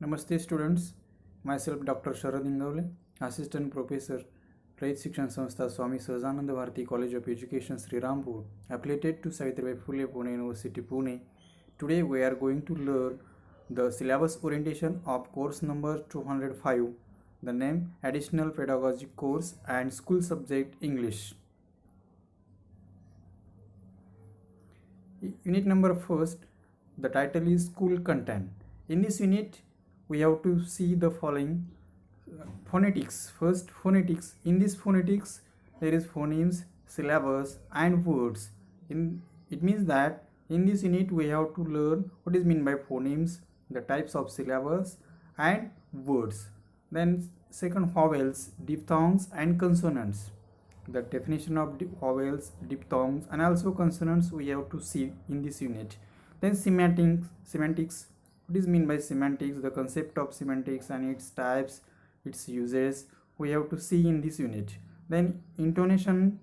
Namaste students, myself Dr. Sharad Ingavle, Assistant Professor, Rate Shikshan Sanstha Swami Sahajananda Bharati College of Education Sri Rampur, affiliated to Savitribai Phule Pune University Pune. Today we are going to learn the syllabus orientation of course number 205, the name Additional Pedagogy Course and School Subject English. Unit number first, the title is School Content. In this unit, we have to see the following phonetics. First, phonetics. In this phonetics, there is phonemes, syllables, and words. It means that in this unit we have to learn what is meant by phonemes, the types of syllables, and words. Then second, vowels, diphthongs, and consonants. The definition of vowels, diphthongs, and also consonants we have to see in this unit. Then semantics. What is meant by semantics? The concept of semantics and its types, its uses we have to see in this unit. Then intonation,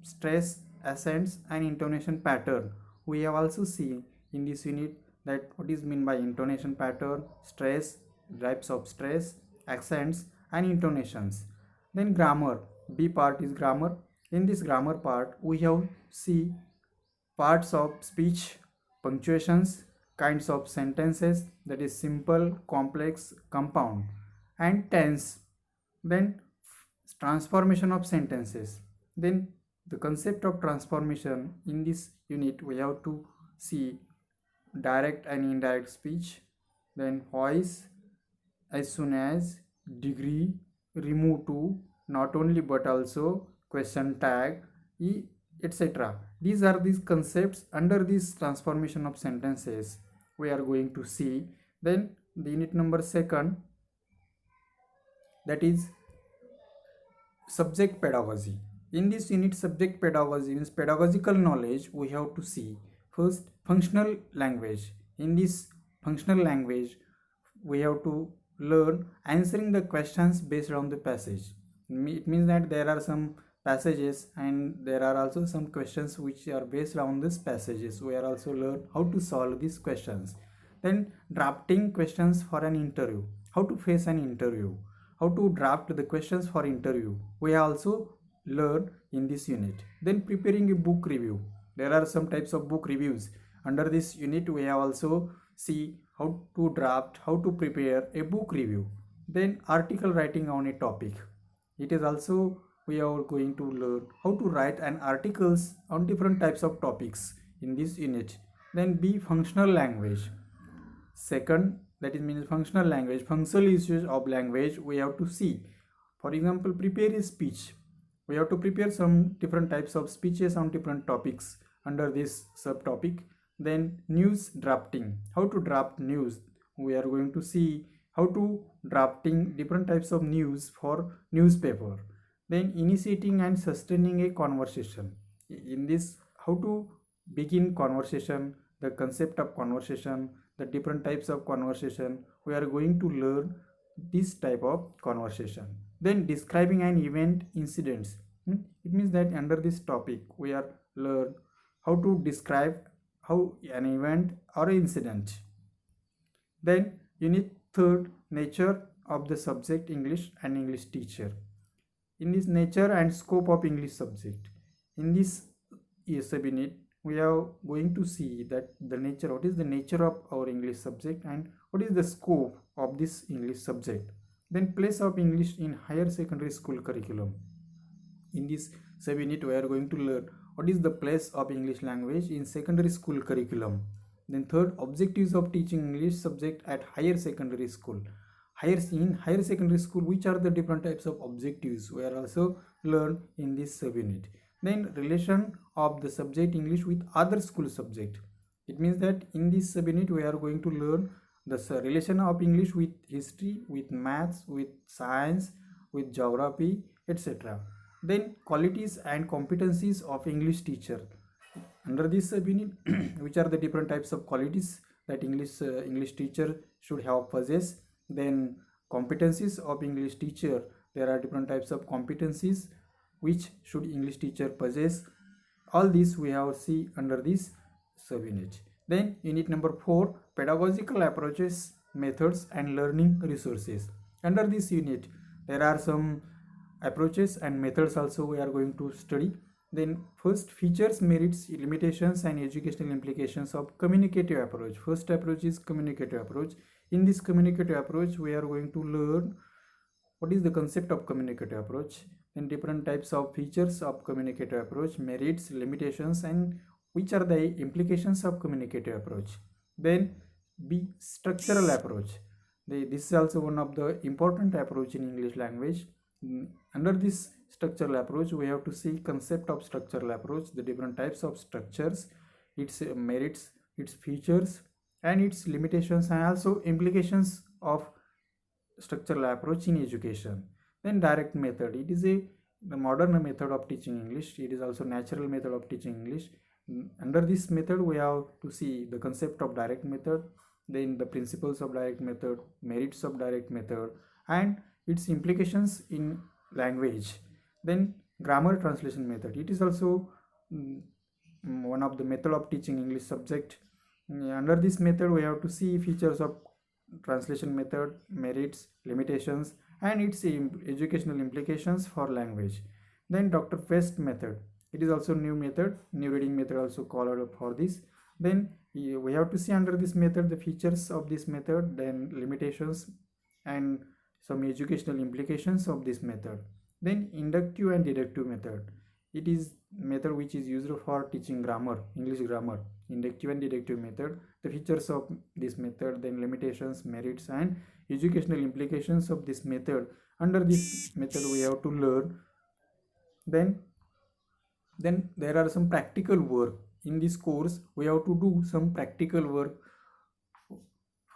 stress, accents, and intonation pattern we have also seen in this unit, that what is meant by intonation pattern, stress, types of stress, accents, and intonations. Then grammar, B part is grammar. In this grammar part we have see parts of speech, punctuations, kinds of sentences, that is simple, complex, compound, and tense. Then transformation of sentences. Then the concept of transformation in this unit we have to see direct and indirect speech, then voice, as soon as, degree, remove to, not only but also, question tag, etc. These are these concepts under this transformation of sentences we are going to see. Then the unit number second, that is subject pedagogy. In this unit, subject pedagogy means pedagogical knowledge we have to see. First, functional language. In this functional language we have to learn answering the questions based on the passage. It means that there are some passages and there are also some questions which are based on these passages. We are also learn how to solve these questions. Then drafting questions for an interview, how to face an interview, how to draft the questions for interview we also learn in this unit. Then preparing a book review, there are some types of book reviews. Under this unit we have also see how to draft, how to prepare a book review. Then article writing on a topic, it is also we are going to learn how to write an articles on different types of topics in this unit. Then be functional language. Second, that is means functional language, functional issues of language we have to see. For example, prepare a speech, we have to prepare some different types of speeches on different topics under this subtopic. Then news drafting, how to draft news, we are going to see how to drafting different types of news for newspaper. Then initiating and sustaining a conversation, in this how to begin conversation, the concept of conversation, the different types of conversation we are going to learn this type of conversation. Then describing an event, incidents. It means that under this topic we are learn how to describe how an event or incident. Then unit third, nature of the subject English and English teacher. In this nature and scope of English subject, in this subunit we are going to see that the nature, what is the nature of our English subject and what is the scope of this English subject. Then place of English in higher secondary school curriculum. In this subunit we are going to learn what is the place of English language in secondary school curriculum. Then third, objectives of teaching English subject at higher secondary school. In higher secondary school, which are the different types of objectives we are also learn in this subunit. Then relation of the subject English with other school subject. It means that in this subunit we are going to learn the relation of English with history, with maths, with science, with geography, etc. Then qualities and competencies of English teacher. Under this subunit, which are the different types of qualities that English teacher should have possess. Then competencies of English teacher, there are different types of competencies which should English teacher possess. All this we have see under this subunit. Then unit number 4, pedagogical approaches methods and learning resources. Under this unit, there are some approaches and methods also we are going to study. Then first, features, merits, limitations and educational implications of communicative approach. First approach is communicative approach. In this communicative approach, we are going to learn what is the concept of communicative approach, then different types of features of communicative approach, merits, limitations and which are the implications of communicative approach. Then B, structural approach. This is also one of the important approach in English language. Under this structural approach, we have to see concept of structural approach, the different types of structures, its merits, its features and its limitations and also implications of structural approach in education. Then direct method, it is the modern method of teaching English. It is also natural method of teaching English. Under this method, we have to see the concept of direct method, then the principles of direct method, merits of direct method and its implications in language. Then grammar translation method, it is also one of the method of teaching English subject. Under this method, we have to see features of translation method, merits, limitations and its educational implications for language. Then Dr. Fest method, it is also new method, new reading method also called for this. Then we have to see under this method the features of this method, then limitations and some educational implications of this method. Then inductive and deductive method, it is method which is used for teaching grammar, English grammar. Inductive and deductive method, the features of this method, then limitations, merits and educational implications of this method. Under this method we have to learn. Then there are some practical work. In this course we have to do some practical work.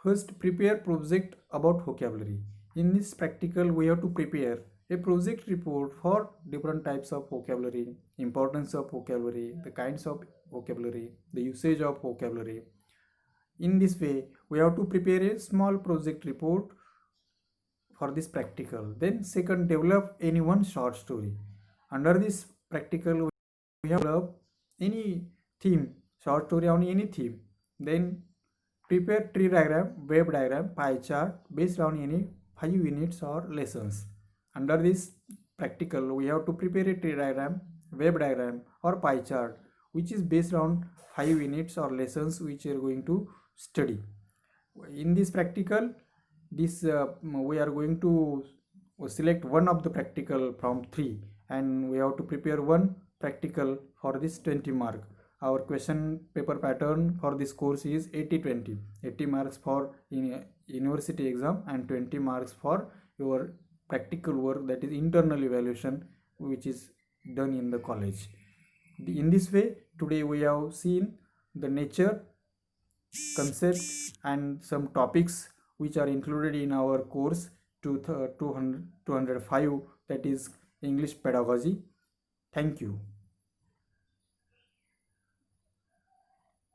First, prepare project about vocabulary. In this practical we have to prepare a project report for different types of vocabulary, importance of vocabulary, the kinds of vocabulary, the usage of vocabulary. In this way, we have to prepare a small project report for this practical. Then second, develop any one short story. Under this practical, we have developed any theme, short story on any theme. Then prepare tree diagram, wave diagram, pie chart based on any 5 units or lessons. Under this practical, we have to prepare a tree diagram, wave diagram or pie chart which is based on 5 units or lessons which we are going to study. In this practical, we are going to select one of the practical from 3 and we have to prepare one practical for this 20 mark. Our question paper pattern for this course is 80-20, 80 marks for university exam and 20 marks for your practical work, that is internal evaluation, which is done in the college. In this way, today we have seen the nature, concept and some topics which are included in our course 205, that is English pedagogy. Thank you.